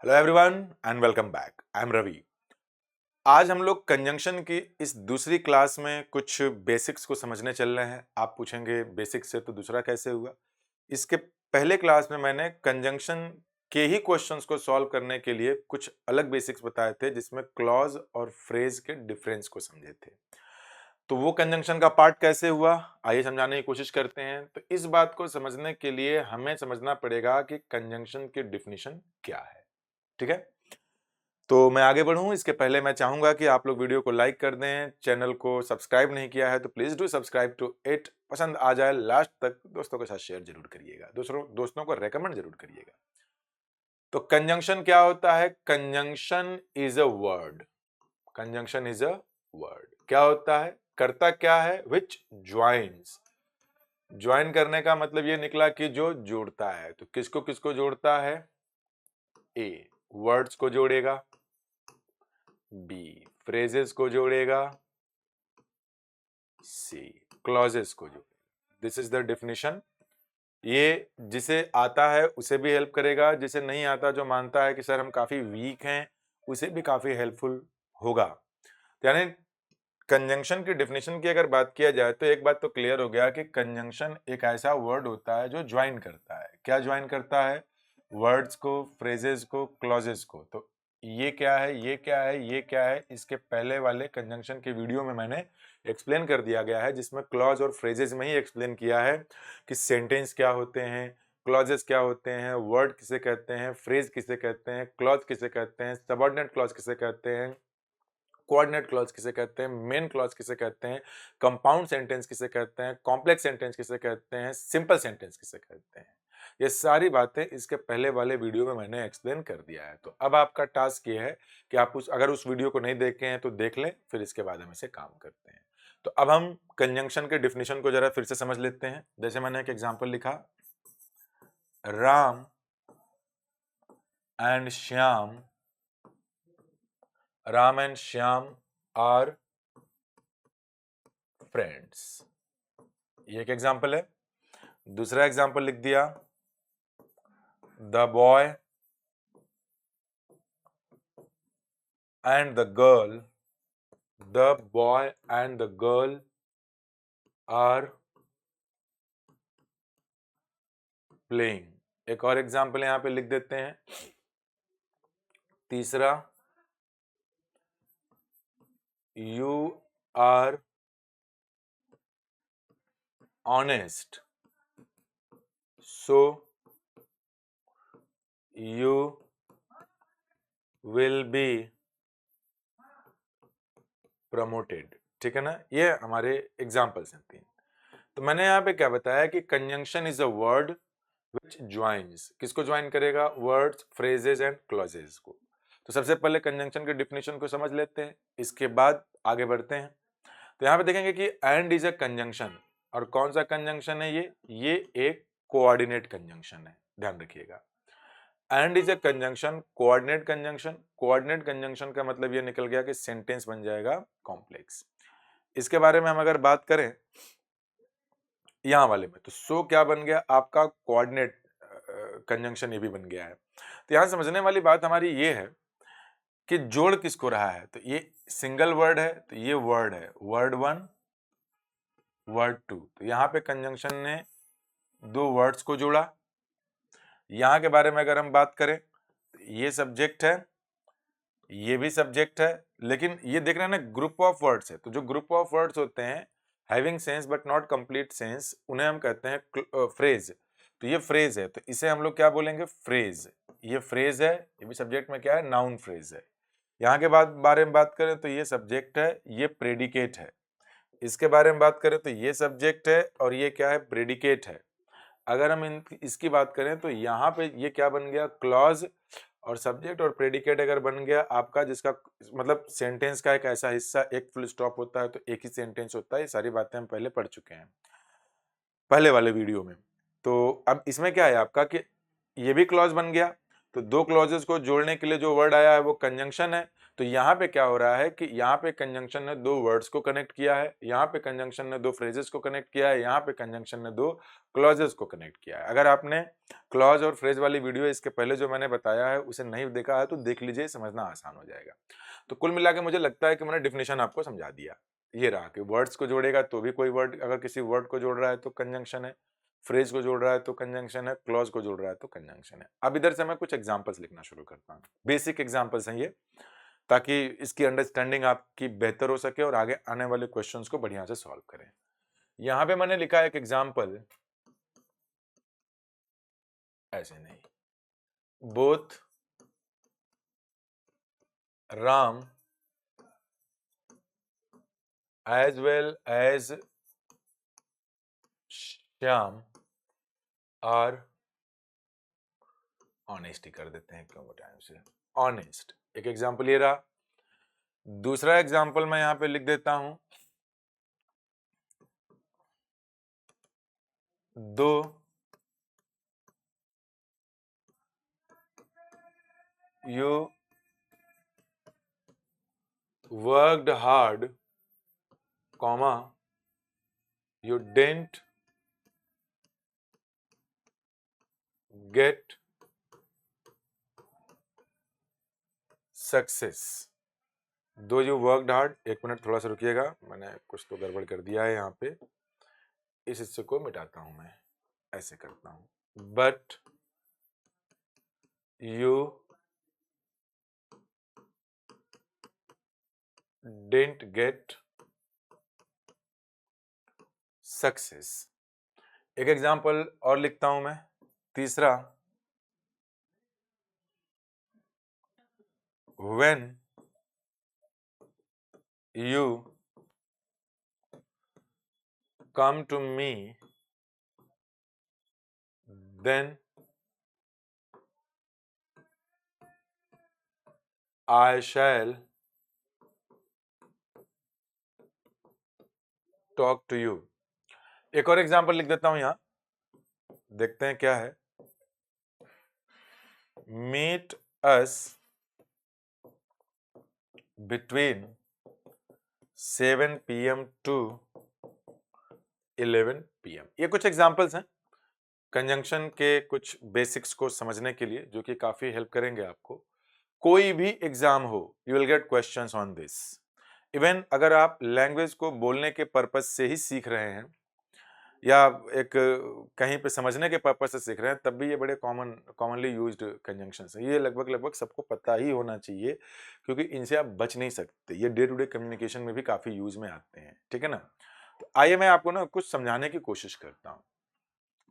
Hello everyone and welcome back. I am Ravi. आज हम लोग कंजंक्शन की इस दूसरी क्लास में कुछ बेसिक्स को समझने चल रहे हैं। आप पूछेंगे बेसिक्स से तो दूसरा कैसे हुआ। इसके पहले क्लास में मैंने कंजंक्शन के ही क्वेश्चंस को सॉल्व करने के लिए कुछ अलग बेसिक्स बताए थे, जिसमें क्लॉज और फ्रेज के डिफरेंस को समझे थे। तो वो कंजंक्शन का पार्ट कैसे हुआ, आइए समझाने की कोशिश करते हैं। तो इस बात को समझने के लिए हमें समझना पड़ेगा कि कंजंक्शन की डेफिनेशन क्या है। ठीक है, तो मैं आगे बढ़ूं इसके पहले मैं चाहूंगा कि आप लोग वीडियो को लाइक कर दें। चैनल को सब्सक्राइब नहीं किया है तो please do subscribe to it. पसंद आ जाए लास्ट तक दोस्तों के साथ शेयर जरूर करिएगा, दोस्तों को रेकमेंड जरूर करिएगा। तो कंजंक्शन क्या होता है? Conjunction is a word. Conjunction is a word क्या होता है, करता क्या है? विच ज्वाइंस। ज्वाइन करने का मतलब ये निकला कि जो जोड़ता है। तो किसको किसको जोड़ता है? ए, वर्ड्स को जोड़ेगा। बी, फ्रेजेस को जोड़ेगा। सी, क्लॉजेस को जोड़ेगा। This is the definition. ये जिसे आता है उसे भी हेल्प करेगा, जिसे नहीं आता, जो मानता है कि सर हम काफी वीक हैं, उसे भी काफी हेल्पफुल होगा। यानी कंजंक्शन की डेफिनेशन की अगर बात किया जाए तो एक बात तो क्लियर हो गया कि कंजंक्शन एक ऐसा वर्ड होता है जो ज्वाइन करता है। क्या ज्वाइन करता है? वर्ड्स को, फ्रेजेस को, क्लॉजेस को। तो ये क्या है, ये क्या है, ये क्या है, इसके पहले वाले कंजंक्शन के वीडियो में मैंने एक्सप्लेन कर दिया गया है, जिसमें क्लॉज और फ्रेजेस में ही एक्सप्लेन किया है कि सेंटेंस क्या होते हैं, क्लॉजेस क्या होते हैं, वर्ड किसे कहते हैं, फ्रेज किसे कहते हैं, क्लॉज किसे कहते हैं, सबऑर्डिनेट क्लॉज किसे कहते हैं, कोऑर्डिनेट क्लॉज किसे कहते हैं, मेन क्लॉज किसे कहते हैं, कंपाउंड सेंटेंस किसे कहते हैं, कॉम्प्लेक्स सेंटेंस किसे कहते हैं, सिंपल सेंटेंस किसे कहते हैं। ये सारी बातें इसके पहले वाले वीडियो में मैंने एक्सप्लेन कर दिया है। तो अब आपका टास्क ये है कि आप अगर उस वीडियो को नहीं देखे हैं तो देख लें, फिर इसके बाद हम इसे काम करते हैं। तो अब हम कंजंक्शन के डिफिनेशन को जरा फिर से समझ लेते हैं। जैसे मैंने एक एग्जांपल लिखा, Ram and Shyam, Ram and Shyam are friends. ये एक एग्जांपल है। दूसरा एग्जांपल लिख दिया, the boy and the girl, the boy and the girl are playing. एक और एग्जांपल यहां पे लिख देते हैं। तीसरा, you are honest so you will be promoted. ठीक है ना, ये हमारे एग्जांपल्स हैं तीन। तो मैंने यहां पे क्या बताया कि conjunction is a word which joins. किसको ज्वाइन करेगा? वर्ड्स, फ्रेजेस एंड क्लॉजेस को। तो सबसे पहले कंजंक्शन के डिफिनेशन को समझ लेते हैं, इसके बाद आगे बढ़ते हैं। तो यहां पे देखेंगे कि एंड इज अ कंजंक्शन। और कौन सा कंजंक्शन है ये एक कोऑर्डिनेट कंजंक्शन है, ध्यान रखिएगा। And is a conjunction, coordinate conjunction. Coordinate conjunction का मतलब ये निकल गया कि सेंटेंस बन जाएगा कॉम्प्लेक्स। इसके बारे में हम अगर बात करें यहां वाले में, तो सो क्या बन गया? आपका कोऑर्डिनेट कंजंक्शन ये भी बन गया है। तो यहां समझने वाली बात हमारी ये है कि जोड़ किसको रहा है। तो ये सिंगल वर्ड है, तो ये वर्ड है, वर्ड वन, वर्ड टू। तो यहां पे कंजंक्शन ने दो वर्ड्स को जोड़ा। यहां के बारे में अगर हम बात करें तो ये सब्जेक्ट है, ये भी सब्जेक्ट है, लेकिन ये देख रहे हैं ना ग्रुप ऑफ वर्ड्स है। तो जो ग्रुप ऑफ वर्ड्स होते हैं having sense but not complete sense, उन्हें हम कहते हैं फ्रेज। तो ये फ्रेज है, तो इसे हम लोग क्या बोलेंगे? फ्रेज। ये फ्रेज है, ये भी सब्जेक्ट में क्या है? नाउन फ्रेज है। यहाँ के बारे में बात करें तो ये सब्जेक्ट है, ये प्रेडिकेट है। इसके बारे में बात करें तो ये सब्जेक्ट है और ये क्या है? प्रेडिकेट है। अगर हम इसकी बात करें तो यहाँ पे ये क्या बन गया? क्लॉज। और सब्जेक्ट और प्रेडिकेट अगर बन गया आपका, जिसका मतलब सेंटेंस का एक ऐसा हिस्सा एक फुल स्टॉप होता है तो एक ही सेंटेंस होता है। ये सारी बातें हम पहले पढ़ चुके हैं पहले वाले वीडियो में। तो अब इसमें क्या है आपका कि ये भी क्लॉज बन गया। तो दो क्लॉजेस को जोड़ने के लिए जो वर्ड आया है वो कंजंक्शन है। तो यहाँ पे क्या हो रहा है कि यहाँ पे कंजंक्शन ने दो वर्ड्स को कनेक्ट किया है, यहाँ पे कंजंक्शन ने दो फ्रेजेस को कनेक्ट किया है, यहाँ पे कंजंक्शन ने दो क्लॉजेस को कनेक्ट किया है। अगर आपने क्लॉज और फ्रेज वाली वीडियो इसके पहले जो मैंने बताया है उसे नहीं देखा है तो देख लीजिए, समझना आसान हो जाएगा। तो कुल मिला के मुझे लगता है कि मैंने डिफिनेशन आपको समझा दिया। ये रहा कि वर्ड्स को जोड़ेगा तो भी कोई वर्ड, अगर किसी वर्ड को जोड़ रहा है तो कंजंक्शन है, फ्रेज को जोड़ रहा है तो कंजंक्शन है, क्लॉज को जोड़ रहा है तो कंजंक्शन है। अब इधर से मैं कुछ एग्जांपल्स लिखना शुरू करता हूं। बेसिक एग्जांपल्स हैं ये, ताकि इसकी अंडरस्टैंडिंग आपकी बेहतर हो सके और आगे आने वाले क्वेश्चंस को बढ़िया से सॉल्व करें। यहां पे मैंने लिखा एक एग्जांपल, ऐसे नहीं, both Ram as well as Shyam are honest ही कर देते हैं क्यों टाइम से, ऑनेस्ट। एक एग्जांपल ये रहा। दूसरा एग्जांपल मैं यहां पे लिख देता हूं, दो you worked hard, comma, you didn't get success. दो यू वर्कड हार्ड, एक मिनट थोड़ा सा रुकिएगा, मैंने कुछ तो गड़बड़ कर दिया है यहाँ पे, इस हिस्से को मिटाता हूं मैं, ऐसे करता हूं, but you didn't get success. एक एग्जांपल और लिखता हूं मैं, तीसरा, when you come to me then I shall talk to you। एक और एग्जांपल लिख देता हूं यहां, देखते हैं क्या है, meet us between 7 PM to 11 PM। ये कुछ एग्जांपल्स हैं कंजंक्शन के कुछ बेसिक्स को समझने के लिए, जो कि काफी हेल्प करेंगे आपको। कोई भी एग्जाम हो, you will get questions on this. Even अगर आप लैंग्वेज को बोलने के पर्पज से ही सीख रहे हैं या एक कहीं पे समझने के पर्पज से सीख रहे हैं, तब भी ये बड़े कॉमनली यूज्ड कंजंक्शंस हैं। ये लगभग सबको पता ही होना चाहिए, क्योंकि इनसे आप बच नहीं सकते। ये डे टू डे कम्युनिकेशन में भी काफी यूज में आते हैं, ठीक है ना। तो आइए मैं आपको ना कुछ समझाने की कोशिश करता हूँ।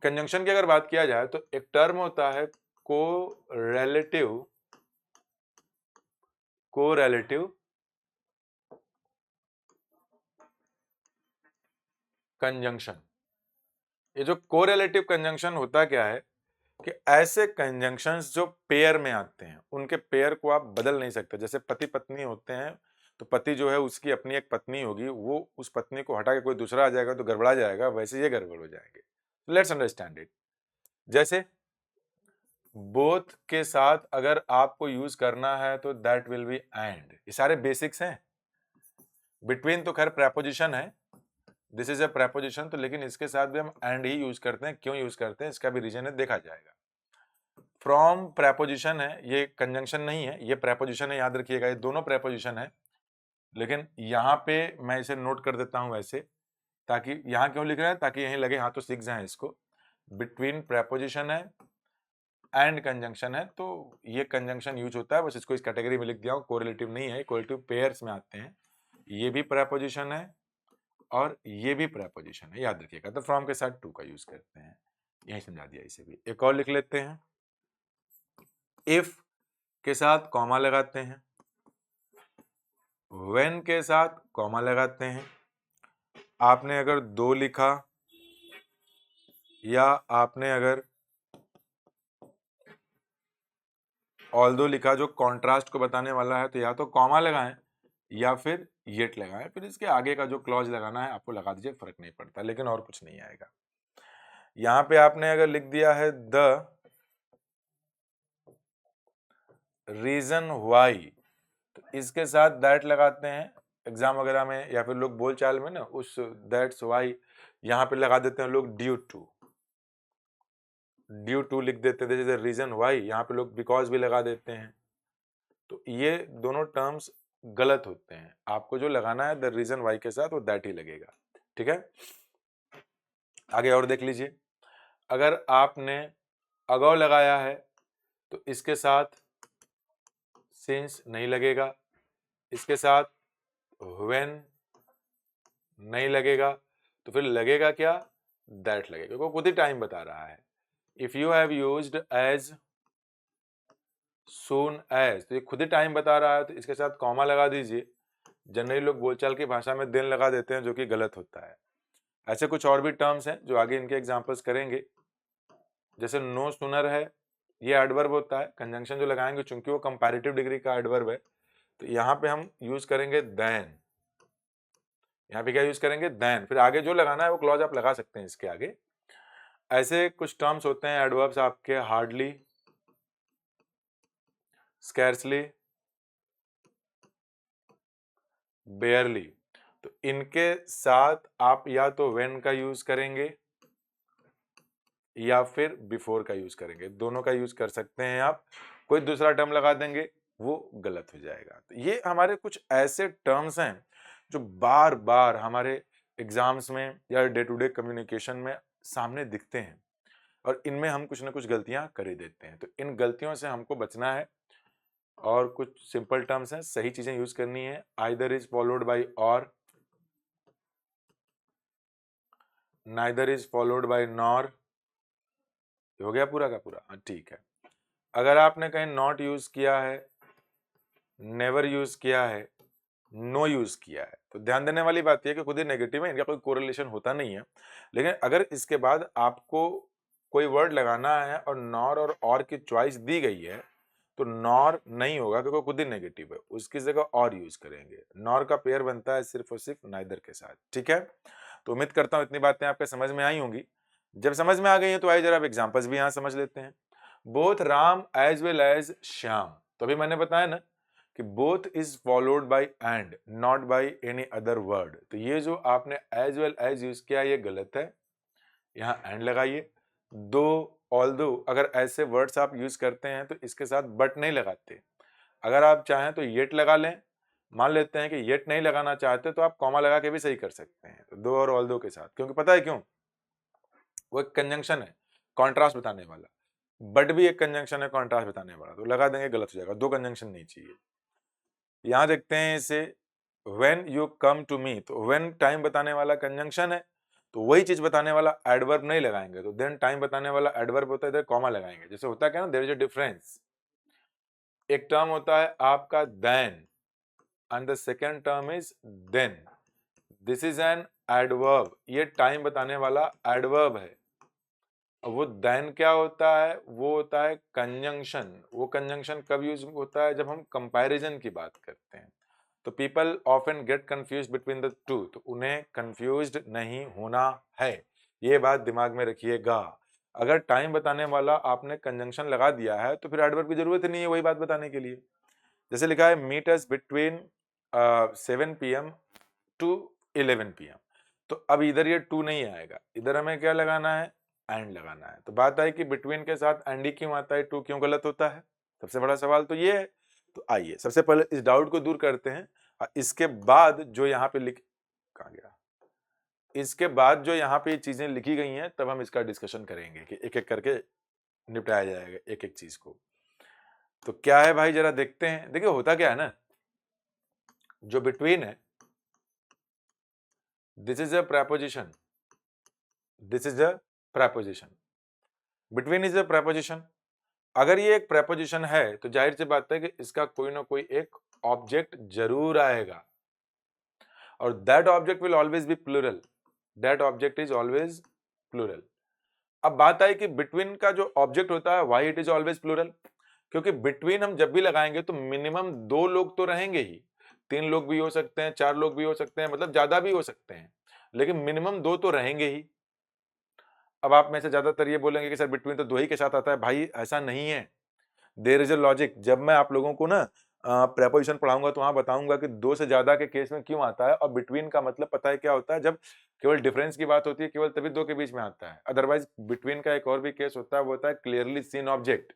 कंजंक्शन की अगर बात किया जाए तो एक टर्म होता है कोरेलेटिव कंजंक्शन। ये जो कोरिलेटिव कंजंक्शन होता क्या है कि ऐसे कंजंक्शंस जो पेयर में आते हैं, उनके पेयर को आप बदल नहीं सकते। जैसे पति पत्नी होते हैं, तो पति जो है उसकी अपनी एक पत्नी होगी, वो उस पत्नी को हटा के कोई दूसरा आ जाएगा तो गड़बड़ा जाएगा, वैसे ये गड़बड़ हो जाएंगे। Let's understand it. जैसे बोथ के साथ अगर आपको यूज करना है तो दैट विल बी एंड। ये सारे बेसिक्स हैं। बिटवीन तो खैर प्रेपोजिशन है, दिस इज अ प्रेपोजिशन, तो लेकिन इसके साथ भी हम एंड ही यूज करते हैं। क्यों यूज करते हैं, इसका भी रीजन है, देखा जाएगा। फ्रॉम प्रेपोजिशन है, ये कंजंक्शन नहीं है, ये प्रेपोजिशन है, याद रखिएगा, ये दोनों प्रेपोजिशन है। लेकिन यहाँ पे मैं इसे नोट कर देता हूं वैसे, ताकि यहाँ क्यों लिख रहे हैं, ताकि यहीं लगे, हाँ तो सीख जाए इसको। बिटवीन प्रेपोजिशन है एंड कंजंक्शन है, तो ये कंजंक्शन यूज होता है, बस इसको इस कैटेगरी में लिख दिया हूं। कोरिलेटिव नहीं है, कोरिलेटिव पेयर्स में आते हैं। ये भी प्रेपोजिशन है और ये भी प्रेपोजिशन है, याद रखिएगा। तो फ्रॉम के साथ टू का यूज करते हैं, यही समझा दिया इसे भी। एक और लिख लेते हैं, इफ के साथ कॉमा लगाते हैं, व्हेन के साथ कॉमा लगाते हैं। आपने अगर दो लिखा या आपने अगर ऑल्दो लिखा जो कॉन्ट्रास्ट को बताने वाला है, तो या तो कॉमा लगाएं या फिर येट लगाएं, फिर इसके आगे का जो क्लॉज लगाना है आपको लगा दीजिए, फर्क नहीं पड़ता, लेकिन और कुछ नहीं आएगा। यहां पे आपने अगर लिख दिया है द रीजन वाई, तो इसके साथ दैट लगाते हैं एग्जाम वगैरह में या फिर लोग बोलचाल में ना उस दैट्स वाई यहाँ पे लगा देते हैं लोग ड्यू टू लिख देते हैं, जैसे रीजन वाई यहाँ पे लोग बिकॉज भी लगा देते हैं। तो ये दोनों टर्म्स गलत होते हैं, आपको जो लगाना है द रीजन वाई के साथ वो दैट ही लगेगा। ठीक है, आगे और देख लीजिए, अगर आपने अगौ लगाया है तो इसके साथ सिंस नहीं लगेगा, इसके साथ व्हेन नहीं लगेगा, तो फिर लगेगा क्या, दैट लगेगा, क्योंकि खुद ही टाइम बता रहा है। If you have used as soon as, तो ये खुद ही टाइम बता रहा है, तो इसके साथ कॉमा लगा दीजिए। जनरली लोग बोलचाल की भाषा में दिन लगा देते हैं, जो कि गलत होता है। ऐसे कुछ और भी टर्म्स हैं जो आगे इनके एग्जांपल्स करेंगे, जैसे नो सूनर है, ये एडवर्ब होता है, कंजंक्शन जो लगाएंगे चूंकि वो कंपैरेटिव डिग्री का एडवर्ब है, तो यहाँ पे हम यूज करेंगे देन, यहाँ पे क्या यूज करेंगे, देन। फिर आगे जो लगाना है वो क्लॉज आप लगा सकते हैं इसके आगे। ऐसे कुछ टर्म्स होते हैं एडवर्ब्स आपके, हार्डली, स्कैर्सली, बेयरली, तो इनके साथ आप या तो व्हेन का यूज करेंगे या फिर बिफोर का यूज करेंगे, दोनों का यूज कर सकते हैं आप। कोई दूसरा टर्म लगा देंगे वो गलत हो जाएगा। तो ये हमारे कुछ ऐसे टर्म्स हैं जो बार बार हमारे एग्जाम्स में या डे टू डे कम्युनिकेशन में सामने दिखते हैं और इनमें हम कुछ ना कुछ गलतियां कर ही देते हैं। तो इन गलतियों से हमको बचना है और कुछ सिंपल टर्म्स हैं, सही चीजें यूज करनी है। आइदर इज फॉलोड बाय और, neither is followed bye nor, हो गया पूरा का पूरा, हाँ ठीक है। अगर आपने कहीं नॉट यूज किया है, नेवर यूज किया है, नो यूज किया है, तो ध्यान देने वाली बात यह कि खुद ही नेगेटिव है, इनका कोई कोरिलेशन होता नहीं है। लेकिन अगर इसके बाद आपको कोई वर्ड लगाना है और नॉर और की चॉइस दी गई है, तो नॉर नहीं होगा क्योंकि खुद ही नेगेटिव है, उसकी जगह और यूज करेंगे। नॉर का पेयर बनता है सिर्फ और सिर्फ नाइदर के साथ। ठीक है, तो उम्मीद करता हूं इतनी बातें आपके समझ में आई होंगी। जब समझ में आ गई है तो आइए जरा एग्जांपल्स भी यहां समझ लेते हैं। Both Ram as well as Shyam, तो अभी मैंने बताया ना कि both is followed by and, not by any other word. तो ये जो आपने एज वेल एज यूज किया ये गलत है, यहाँ एंड लगाइए। दो, ऑल्दो, अगर ऐसे वर्ड्स आप यूज करते हैं तो इसके साथ बट नहीं लगाते। अगर आप चाहें तो येट लगा लें, मान लेते हैं कि येट नहीं लगाना चाहते तो आप कॉमा लगा के भी सही कर सकते हैं, तो दो और ऑल्दो के साथ, क्योंकि पता है क्यों, वो एक कंजंक्शन है कॉन्ट्रास्ट बताने वाला, बट भी एक कंजंक्शन है कॉन्ट्रास्ट बताने वाला, तो लगा देंगे गलत हो जाएगा, दो कंजंक्शन नहीं चाहिए। यहां देखते हैं इसे, when you come to me, तो व्हेन टाइम बताने वाला कंजंक्शन है, तो वही चीज बताने वाला एडवर्ब नहीं लगाएंगे, तो देन टाइम बताने वाला एडवर्ब होता है, इधर कॉमा लगाएंगे। जैसे होता है क्या ना, देयर इज अ डिफरेंस, एक टर्म होता है आपका then and the second term is then, this is an adverb, ये टाइम बताने वाला एडवर्ब है। वो देन क्या होता है, वो होता है कंजंक्शन। वो कंजंक्शन कब यूज होता है, जब हम कंपैरिजन की बात करते हैं। तो people often get confuse between the two, तो उन्हें कंफ्यूज्ड नहीं होना है, ये बात दिमाग में रखिएगा। अगर टाइम बताने वाला आपने कंजंक्शन लगा दिया है तो फिर एडवर्ब की जरूरत ही नहीं है वही बात बताने के लिए। जैसे लिखा है meet us between 7 PM to 11 PM, तो अब इधर ये टू नहीं आएगा, इधर हमें क्या लगाना है, एंड लगाना है। तो बात आई कि बिटवीन के साथ एंड ही क्यों आता है, टू क्यों गलत होता है, सबसे बड़ा सवाल तो ये है। तो आइए सबसे पहले इस डाउट को दूर करते हैं और इसके बाद जो यहाँ पे कहाँ गया, इसके बाद जो यहाँ पे चीजें लिखी गई हैं तब हम इसका डिस्कशन करेंगे कि एक एक करके निपटाया जाएगा एक एक चीज को। तो क्या है भाई जरा देखते हैं। देखिए होता क्या है ना, जो बिटवीन है this is a preposition, this is a preposition, between is a preposition. अगर ये एक प्रेपोजिशन है तो जाहिर सी बात है कि इसका कोई ना कोई एक ऑब्जेक्ट जरूर आएगा और that object will always be plural, that object is always plural. अब बात आई कि बिटवीन का जो ऑब्जेक्ट होता है why it is always plural, क्योंकि बिटवीन हम जब भी लगाएंगे तो मिनिमम दो लोग तो रहेंगे ही, तीन लोग भी हो सकते हैं, चार लोग भी हो सकते हैं, मतलब ज्यादा भी हो सकते हैं, लेकिन मिनिमम दो तो रहेंगे ही। अब आप में से ज्यादातर ये बोलेंगे कि सर बिटवीन तो दो ही के साथ आता है, भाई ऐसा नहीं है। There is a logic. जब मैं आप लोगों को ना प्रेपोजिशन पढ़ाऊंगा तो वहां बताऊंगा कि दो से ज्यादा के केस में क्यों आता है, और बिटवीन का मतलब पता है क्या होता है, जब केवल डिफरेंस की बात होती है केवल तभी दो के बीच में आता है। अदरवाइज बिटवीन का एक और भी केस होता है, वो होता है क्लियरली सीन ऑब्जेक्ट।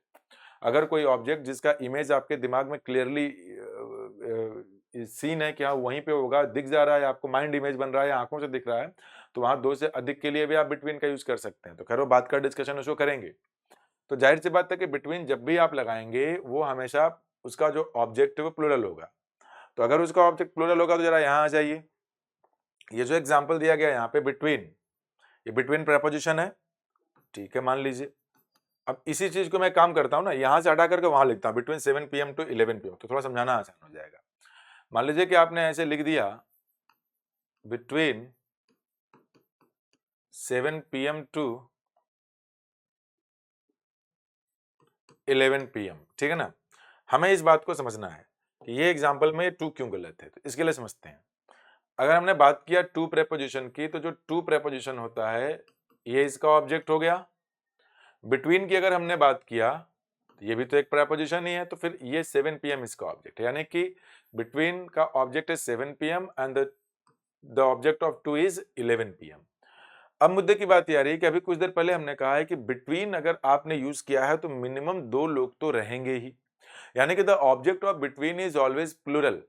अगर कोई ऑब्जेक्ट जिसका इमेज आपके दिमाग में क्लियरली सीन है कि हाँ वहीं पे होगा, दिख जा रहा है आपको, माइंड इमेज बन रहा है, आंखों से दिख रहा है, तो वहां दो से अधिक के लिए भी आप बिटवीन का यूज कर सकते हैं। तो खैर वो बात का डिस्कशन उसको करेंगे। तो जाहिर सी बात है कि बिटवीन जब भी आप लगाएंगे वो हमेशा उसका जो ऑब्जेक्ट है वो प्लूरल होगा। तो अगर उसका ऑब्जेक्ट प्लूरल होगा तो जरा यहाँ आ जाइए, ये जो एग्जाम्पल दिया गया यहाँ पे बिटवीन, ये बिटवीन प्रेपोजिशन है, ठीक है, मान लीजिए। अब इसी चीज को मैं काम करता हूँ ना, यहां से हटा करके वहां लिखता हूँ बिटवीन 7 PM टू 11 PM, तो थोड़ा समझाना आसान हो जाएगा। मान लीजिए कि आपने ऐसे लिख दिया बिटवीन 7 PM टू 11 PM, ठीक है ना। हमें इस बात को समझना है कि ये एग्जाम्पल में टू क्यों गलत है, तो इसके लिए समझते हैं। अगर हमने बात किया टू प्रेपोजिशन की, तो जो टू प्रेपोजिशन होता है ये इसका ऑब्जेक्ट हो गया। बिटवीन की अगर हमने बात किया तो ये भी तो एक प्रेपोजिशन ही है, तो फिर ये 7 PM इसका ऑब्जेक्ट है, यानी कि बिटवीन का ऑब्जेक्ट है 7 PM and the object of two is 11 PM। अब मुद्दे की बात ये आ रही है कि अभी कुछ देर पहले हमने कहा है कि बिटवीन अगर आपने यूज किया है तो मिनिमम दो लोग तो रहेंगे ही, यानी कि the object of between is always plural.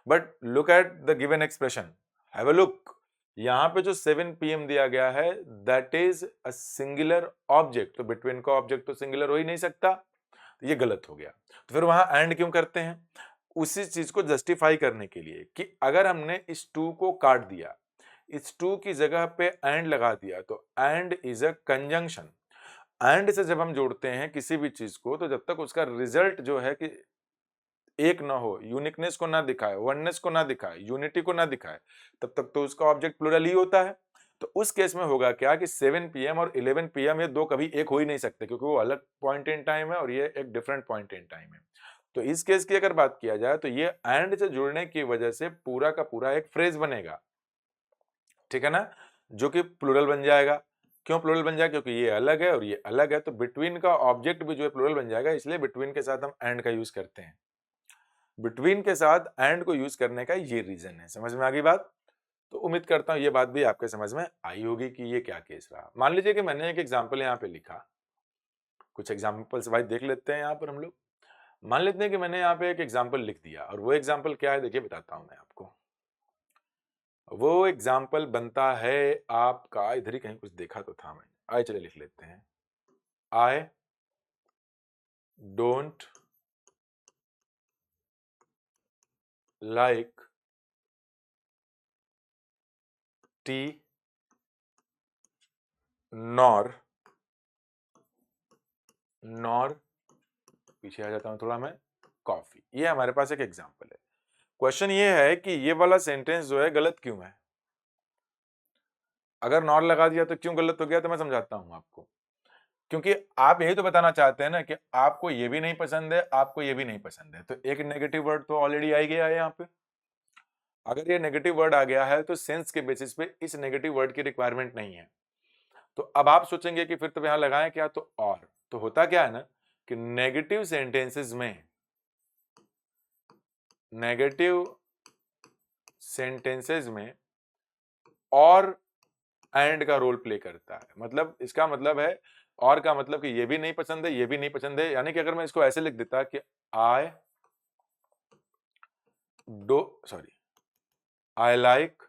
But look at the given expression, have a look, यहां पे जो 7 PM दिया गया है that is a singular object, तो बिटवीन का ऑब्जेक्ट तो सिंगुलर हो ही नहीं सकता, तो ये गलत हो गया। तो फिर वहां एंड क्यों करते हैं, उसी चीज को जस्टिफाई करने के लिए कि अगर हमने इस टू को काट दिया, इस टू की जगह पे एंड लगा दिया, तो and is a conjunction. And से जब हम जोड़ते हैं किसी भी चीज को, तो जब तक उसका रिजल्ट जो है कि एक ना हो, यूनिकनेस को ना दिखाए, वननेस को ना दिखाए, यूनिटी को ना दिखाए, तब तक तो उसका ऑब्जेक्ट प्लूरल ही होता है। तो उस केस में होगा क्या कि 7 PM और 11 PM ये दो कभी एक हो ही नहीं सकते, क्योंकि वो अलग पॉइंट इन टाइम है और ये एक डिफरेंट पॉइंट इन टाइम है। तो इस केस की अगर बात किया जाए तो ये एंड से जुड़ने की वजह से पूरा का पूरा एक फ्रेज बनेगा, ठीक है ना, जो कि प्लूरल बन जाएगा। क्यों प्लूरल बन जाएगा, क्योंकि ये अलग है और ये अलग है, तो बिटवीन का ऑब्जेक्ट भी जो है प्लूरल बन जाएगा, इसलिए बिटवीन के साथ हम एंड का यूज करते हैं। बिटवीन के साथ एंड को यूज करने का ये रीजन है। समझ में आ गई बात? तो उम्मीद करता हूं ये बात भी आपके समझ में आई होगी कि ये क्या केस रहा। मान लीजिए कि मैंने एक एग्जांपल यहाँ पे लिखा, कुछ एग्जांपल्स भाई देख लेते हैं यहाँ पर हम लोग। मान लेते हैं कि मैंने यहाँ पे एक एग्जांपल लिख दिया, और वो एग्जांपल क्या है देखिए बताता हूं मैं आपको। वो एग्जाम्पल बनता है आपका, इधर ही कहीं कुछ देखा तो था मैंने, आए चले लिख लेते हैं। I don't like T nor पीछे आ जाता हूं थोड़ा मैं, कॉफी। ये हमारे पास एक एग्जाम्पल है। क्वेश्चन ये है कि ये वाला सेंटेंस जो है गलत क्यों है। अगर नॉर लगा दिया तो क्यों गलत हो गया, तो मैं समझाता हूं आपको। क्योंकि आप यही तो बताना चाहते हैं ना कि आपको ये भी नहीं पसंद है, आपको ये भी नहीं पसंद है, तो एक नेगेटिव वर्ड तो ऑलरेडी आ ही गया है यहाँ पे। अगर ये नेगेटिव वर्ड आ गया है तो सेंस के बेसिस पे इस नेगेटिव वर्ड की रिक्वायरमेंट नहीं है। तो अब आप सोचेंगे कि फिर तो यहां लगाएं क्या, तो और तो होता क्या है ना कि नेगेटिव सेंटेंसेस में और एंड का रोल प्ले करता है। मतलब इसका मतलब है, और का मतलब कि ये भी नहीं पसंद है, ये भी नहीं पसंद है। यानी कि अगर मैं इसको ऐसे लिख देता कि I do sorry I like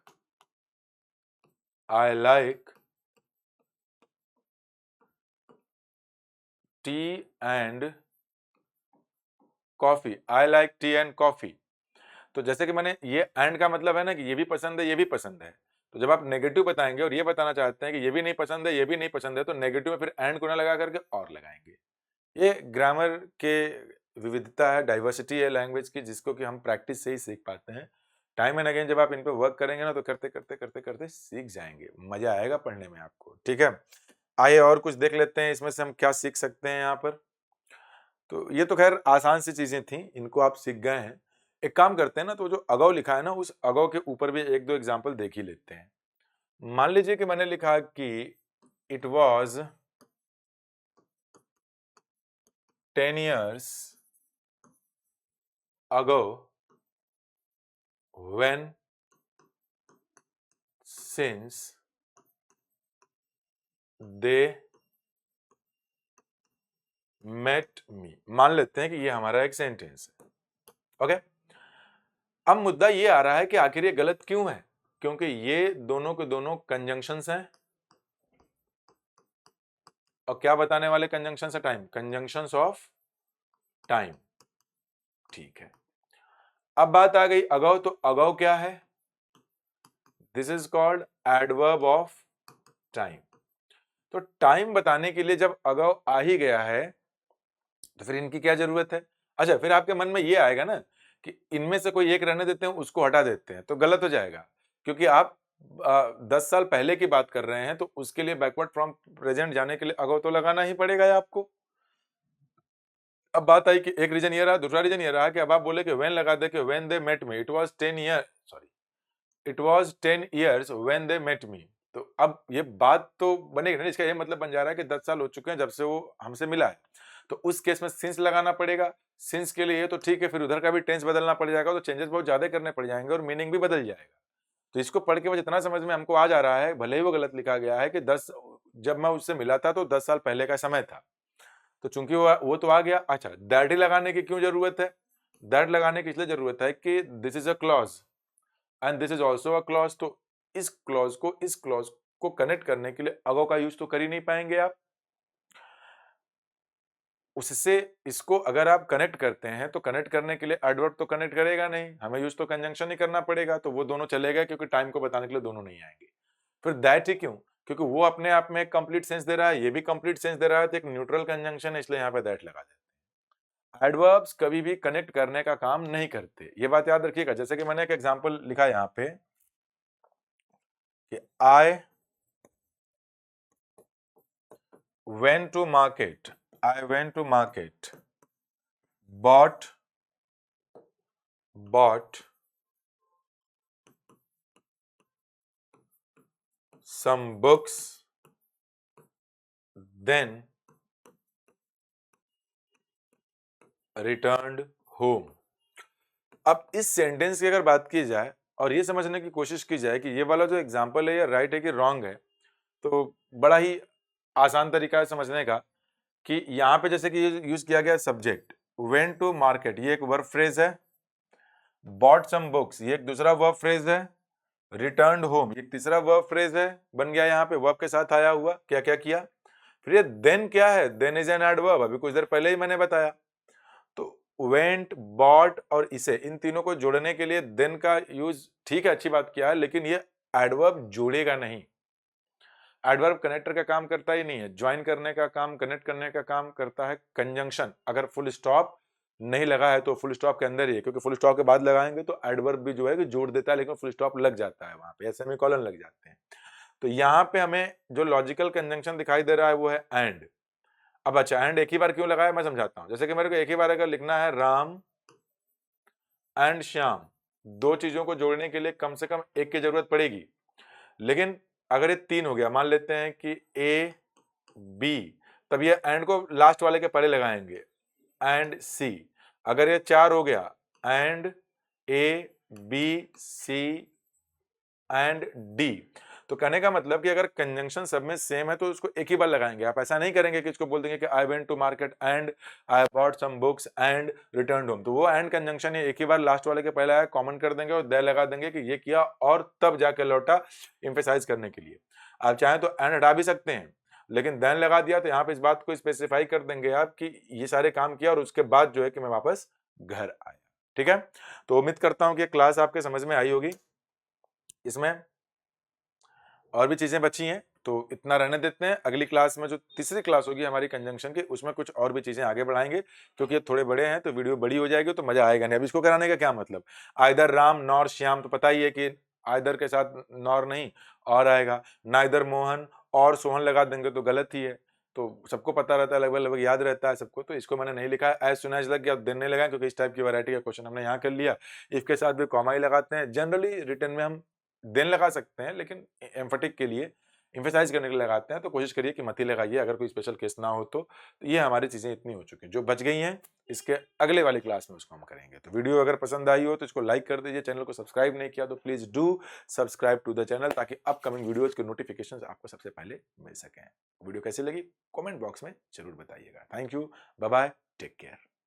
T and coffee, I like T and coffee. तो जैसे कि मैंने ये एंड का मतलब है ना कि ये भी पसंद है, ये भी पसंद है। तो जब आप नेगेटिव बताएंगे और ये बताना चाहते हैं कि ये भी नहीं पसंद है, ये भी नहीं पसंद है, तो नेगेटिव में फिर एंड को ना लगा करके और लगाएंगे। ये ग्रामर के विविधता है, डाइवर्सिटी है लैंग्वेज की, जिसको कि हम प्रैक्टिस से ही सीख पाते हैं। टाइम एंड अगेन जब आप इन पे वर्क करेंगे ना, तो करते करते करते करते सीख जाएंगे, मजा आएगा पढ़ने में आपको, ठीक है। आइए और कुछ देख लेते हैं इसमें से हम क्या सीख सकते हैं यहाँ पर। तो ये तो खैर आसान सी चीजें थी, इनको आप सीख गए हैं। एक काम करते हैं ना, तो जो अगव लिखा है ना, उस अगव के ऊपर भी एक दो एग्जाम्पल देख ही लेते हैं। मान लीजिए कि मैंने लिखा कि it was 10 years ago when since they met me। मान लेते हैं कि ये हमारा एक सेंटेंस है, ओके। अब मुद्दा ये आ रहा है कि आखिर ये गलत क्यों है, क्योंकि ये दोनों के दोनों कंजंक्शंस हैं। और क्या बताने वाले कंजंक्शंस है? टाइम, कंजंक्शंस ऑफ टाइम, ठीक है। अब बात आ गई अगौ, तो अगौ क्या है? This is called adverb of time. तो टाइम बताने के लिए जब अगौ आ ही गया है तो फिर इनकी क्या जरूरत है? अच्छा, फिर आपके मन में ये आएगा ना कि इनमें से कोई एक रहने देते हैं, उसको हटा देते हैं, तो गलत हो जाएगा, क्योंकि आप 10 साल पहले की बात कर रहे हैं, तो उसके लिए बैकवर्ड फ्रॉम प्रेजेंट जाने के लिए अगौ तो लगाना ही पड़ेगा आपको। अब बात आई कि एक रीजन ये रहा, दूसरा रीजन ये रहा कि अब आप बोले कि व्हेन लगा दे कि when they met me, it was 10 year, sorry, it was 10 years when they met me. तो अब ये बात तो बनेगी ना, इसका ये मतलब बन जा रहा है कि 10 साल हो चुके हैं जब से वो हमसे मिला है, तो उस केस में सिंस लगाना पड़ेगा। सिंस के लिए तो ठीक है, फिर उधर का भी टेंस बदलना पड़ जाएगा, तो चेंजेस बहुत ज्यादा करने पड़ जाएंगे और मीनिंग भी बदल जाएगा। तो इसको पढ़ के बस इतना समझ में हमको आ जा रहा है, भले ही वो गलत लिखा गया है कि 10, जब मैं उससे मिला था तो 10 साल पहले का समय था, तो चूंकि वो तो आ गया। अच्छा, दैट ही लगाने की क्यों जरूरत है? दैट लगाने की इसलिए जरूरत है कि this is a clause and this is also a clause, तो इस क्लॉज को कनेक्ट करने के लिए अगो का यूज तो कर ही नहीं पाएंगे आप। उससे इसको अगर आप कनेक्ट करते हैं तो कनेक्ट करने के लिए एडवर्ब तो कनेक्ट करेगा नहीं, हमें यूज तो कंजंक्शन ही करना पड़ेगा, तो वो दोनों चलेगा क्योंकि टाइम को बताने के लिए दोनों नहीं आएंगे। फिर दैट ही क्यों? क्योंकि वो अपने आप में एक कंप्लीट सेंस दे रहा है, ये भी कंप्लीट सेंस दे रहा है, तो एक न्यूट्रल कंजंक्शन है, इसलिए यहाँ पे दैट लगा देते हैं। एडवर्ब्स कभी भी कनेक्ट करने का काम नहीं करते, ये बात याद रखिएगा। जैसे कि मैंने एक एग्जांपल लिखा यहाँ पे कि आई went to market, I went to market, bought some books, then returned home। अब इस सेंटेंस की अगर बात की जाए और ये समझने की कोशिश की जाए कि ये वाला जो एग्जांपल है ये राइट है कि रॉन्ग है, तो बड़ा ही आसान तरीका है समझने का कि यहाँ पे जैसे कि ये यूज किया गया सब्जेक्ट, वेंट टू मार्केट, ये एक वर्ब फ्रेज है, बॉट सम बुक्स ये एक दूसरा वर्ब फ्रेज है, रिटर्न्ड होम ये एक तीसरा वर्ब फ्रेज है, बन गया यहाँ पे वर्ब के साथ आया हुआ। क्या क्या किया? फिर ये देन क्या है? देन इज एन एडवर्ब, अभी कुछ देर पहले ही मैंने बताया। तो वेंट, बॉट और इसे, इन तीनों को जोड़ने के लिए देन का यूज ठीक है, अच्छी बात किया है, लेकिन ये एडवर्ब जोड़ेगा नहीं। एडवर्ब कनेक्टर का काम करता ही नहीं है, ज्वाइन करने का काम, कनेक्ट करने का काम करता है कंजंक्शन। अगर फुल स्टॉप नहीं लगा है तो फुल स्टॉप के अंदर ही है, क्योंकि फुल स्टॉप के बाद लगाएंगे तो एडवर्ब भी जो है कि जोड़ देता है, लेकिन फुल स्टॉप लग जाता है वहां पे, सेमीकोलन लग जाते हैं। तो यहाँ पे हमें जो लॉजिकल कंजंक्शन दिखाई दे रहा है वो है एंड। अब अच्छा, एंड एक ही बार क्यों लगाया मैं समझाता हूं। जैसे कि मेरे को एक ही बार अगर लिखना है राम एंड श्याम, दो चीजों को जोड़ने के लिए कम से कम एक की जरूरत पड़ेगी, लेकिन अगर ये तीन हो गया, मान लेते हैं कि ए बी, तब ये एंड को लास्ट वाले के पहले लगाएंगे, एंड सी। अगर ये चार हो गया, and A B C and D. तो कहने का मतलब कि अगर कंजंक्शन सब में सेम है तो उसको एक ही बार लगाएंगे। आप ऐसा नहीं करेंगे कि इसको बोल देंगे कि I went to market and I bought some books and return home, तो वो एंड कंजंक्शन एक ही बार लास्ट वाले के पहले आया कॉमन कर देंगे और दे लगा देंगे कि ये किया और तब जाके लौटा एम्फेसाइज करने के लिए। आप चाहें तो एंड हटा भी सकते हैं, लेकिन देन लगा दिया तो यहाँ पे इस बात को स्पेसिफाई कर देंगे आप कि ये सारे काम किया और उसके बाद जो है कि मैं वापस घर आया। ठीक है, तो उम्मीद करता हूं कि क्लास आपके समझ में आई होगी। इसमें और भी चीजें बची हैं तो इतना रहने देते हैं। अगली क्लास में जो तीसरी क्लास होगी हमारी कंजंक्शन की, उसमें कुछ और भी चीजें आगे बढ़ाएंगे, क्योंकि ये थोड़े बड़े हैं तो वीडियो बड़ी हो जाएगी तो मजा आएगा नहीं। अब इसको कराने का क्या मतलब? आइदर राम नॉर श्याम, तो पता ही है कि आइदर के साथ नॉर नहीं और आएगा, नाइदर मोहन और सोहन लगा देंगे तो गलत ही है। तो सबको पता रहता है, लगभग लगभग याद रहता है सबको, तो इसको मैंने नहीं लिखा है। एज सुन एज लग गया, देन नहीं लगा, क्योंकि इस टाइप की वैरायटी का क्वेश्चन हमने यहाँ कर लिया। इफ के साथ भी कॉमा ही लगाते हैं। जनरली रिटर्न में हम देन लगा सकते हैं, लेकिन एम्फेटिक के लिए एम्फेसाइज करने के लिए लगाते हैं, तो कोशिश करिए कि मत ही लगाइए अगर कोई स्पेशल केस ना हो तो। ये हमारी चीज़ें इतनी हो चुकी हैं, जो बच गई हैं इसके अगले वाली क्लास में उसको हम करेंगे। तो वीडियो अगर पसंद आई हो तो इसको लाइक कर दीजिए, चैनल को सब्सक्राइब नहीं किया तो please do subscribe to the channel, ताकि अपकमिंग वीडियोज़ के नोटिफिकेशंस आपको सबसे पहले मिल सकें। वीडियो कैसी लगी कमेंट बॉक्स में ज़रूर बताइएगा। Thank you, bye bye, take care.